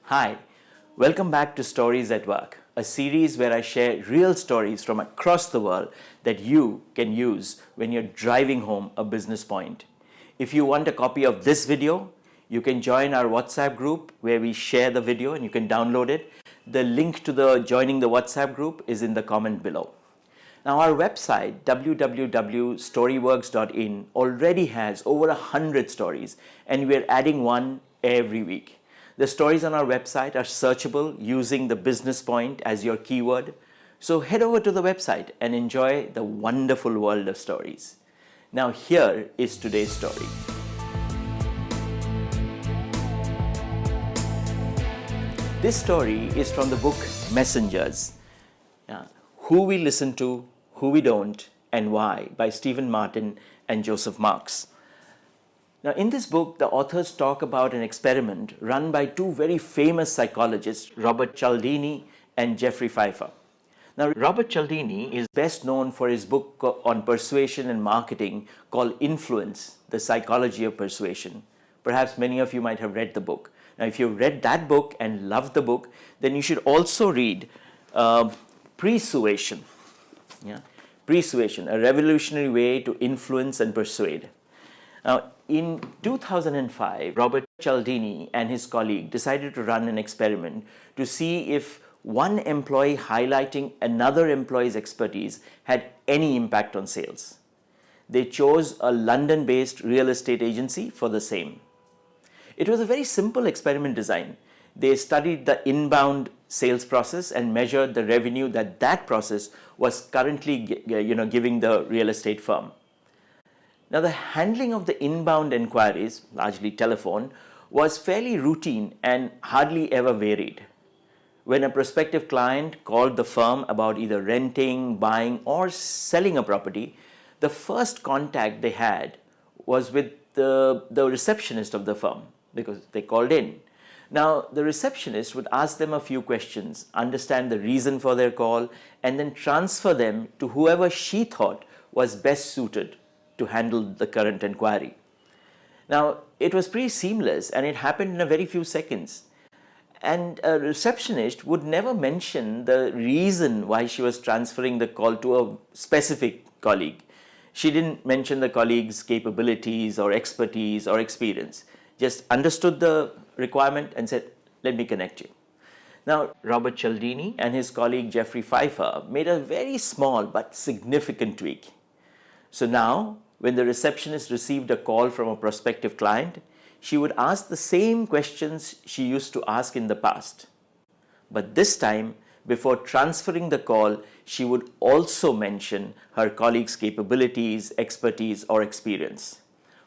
Hi, welcome back to Stories at Work, a series where I share real stories from across the world that you can use when you're driving home a business point. If you want a copy of this video, you can join our WhatsApp group where we share the video and you can download it. The link to joining the WhatsApp group is in the comment below. Now our website www.storyworks.in already has over 100 stories and we're adding one every week. The stories on our website are searchable using the business point as your keyword. So head over to the website and enjoy the wonderful world of stories. Now here is today's story. This story is from the book Messengers. Who We Listen to, Who We Don't, and Why by Stephen Martin and Joseph Marks. Now, in this book, the authors talk about an experiment run by two very famous psychologists, Robert Cialdini and Jeffrey Pfeiffer. Now, Robert Cialdini is best known for his book on persuasion and marketing called Influence, The Psychology of Persuasion. Perhaps many of you might have read the book. Now, if you read that book and loved the book, then you should also read Persuasion. Persuasion, a revolutionary way to influence and persuade. Now, in 2005, Robert Cialdini and his colleague decided to run an experiment to see if one employee highlighting another employee's expertise had any impact on sales. They chose a London-based real estate agency for the same. It was a very simple experiment design. They studied the inbound sales process and measured the revenue that process was currently giving the real estate firm. Now, the handling of the inbound inquiries, largely telephone, was fairly routine and hardly ever varied. When a prospective client called the firm about either renting, buying, or selling a property, the first contact they had was with the receptionist of the firm because they called in. Now, the receptionist would ask them a few questions, understand the reason for their call, and then transfer them to whoever she thought was best suited to handle the current inquiry. Now, it was pretty seamless and it happened in a very few seconds. And a receptionist would never mention the reason why she was transferring the call to a specific colleague. She didn't mention the colleague's capabilities or expertise or experience, just understood the requirement and said, let me connect you. Now, Robert Cialdini and his colleague Jeffrey Pfeiffer made a very small but significant tweak. So now, when the receptionist received a call from a prospective client, she would ask the same questions she used to ask in the past. But this time, before transferring the call, she would also mention her colleague's capabilities, expertise, or experience.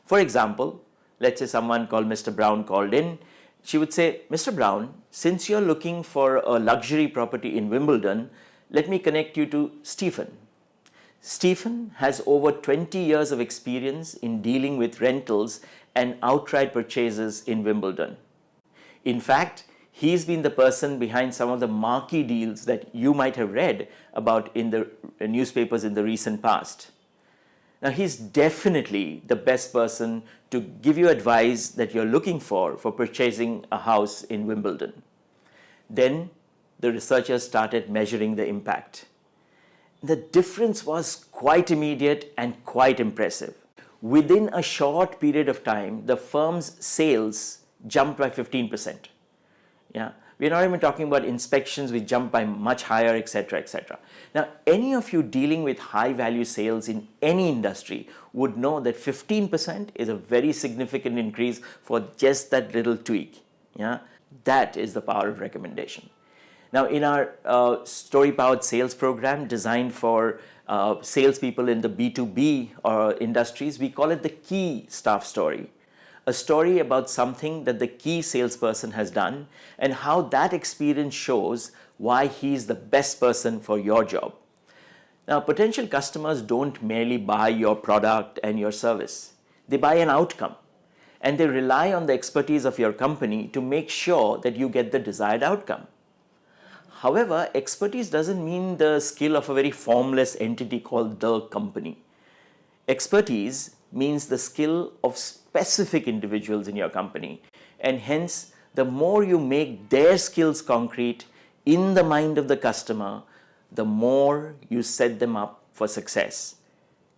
For example, let's say someone called Mr. Brown called in. She would say, Mr. Brown, since you're looking for a luxury property in Wimbledon, let me connect you to Stephen. Stephen has over 20 years of experience in dealing with rentals and outright purchases in Wimbledon. In fact, he's been the person behind some of the marquee deals that you might have read about in the newspapers in the recent past. Now, he's definitely the best person to give you advice that you're looking for purchasing a house in Wimbledon. Then the researchers started measuring the impact. The difference was quite immediate and quite impressive. Within a short period of time, the firm's sales jumped by 15%. We're not even talking about inspections which jumped by much higher, etc., etc. Now, any of you dealing with high value sales in any industry would know that 15% is a very significant increase for just that little tweak. That is the power of recommendation. Now, in our story-powered sales program designed for salespeople in the B2B industries, we call it the key staff story. A story about something that the key salesperson has done and how that experience shows why he's the best person for your job. Now, potential customers don't merely buy your product and your service. They buy an outcome and they rely on the expertise of your company to make sure that you get the desired outcome. However, expertise doesn't mean the skill of a very formless entity called the company. Expertise means the skill of specific individuals in your company, and hence the more you make their skills concrete in the mind of the customer, the more you set them up for success.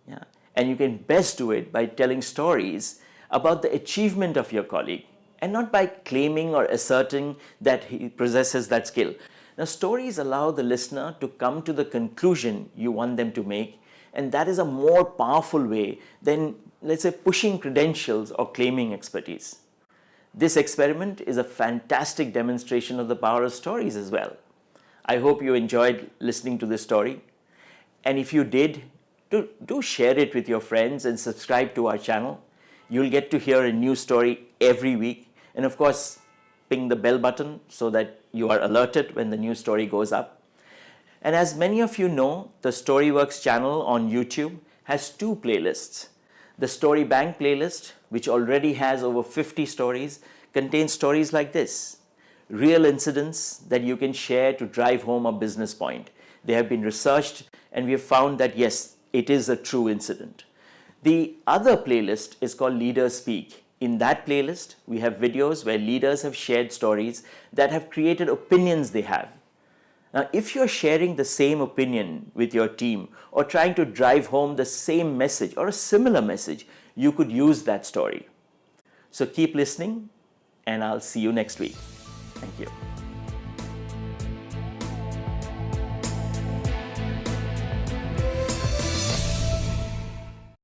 Yeah. And you can best do it by telling stories about the achievement of your colleague and not by claiming or asserting that he possesses that skill. Now, stories allow the listener to come to the conclusion you want them to make, and that is a more powerful way than, let's say, pushing credentials or claiming expertise. This experiment is a fantastic demonstration of the power of stories as well. I hope you enjoyed listening to this story. And if you did, do share it with your friends and subscribe to our channel. You'll get to hear a new story every week. And of course, ping the bell button so that you are alerted when the new story goes up. And as many of you know, the Storyworks channel on YouTube has two playlists. The Story Bank playlist, which already has over 50 stories, contains stories like this. Real incidents that you can share to drive home a business point. They have been researched and we have found that yes, it is a true incident. The other playlist is called Leaders Speak. In that playlist, we have videos where leaders have shared stories that have created opinions they have. Now, if you're sharing the same opinion with your team or trying to drive home the same message or a similar message, you could use that story. So keep listening and I'll see you next week. Thank you.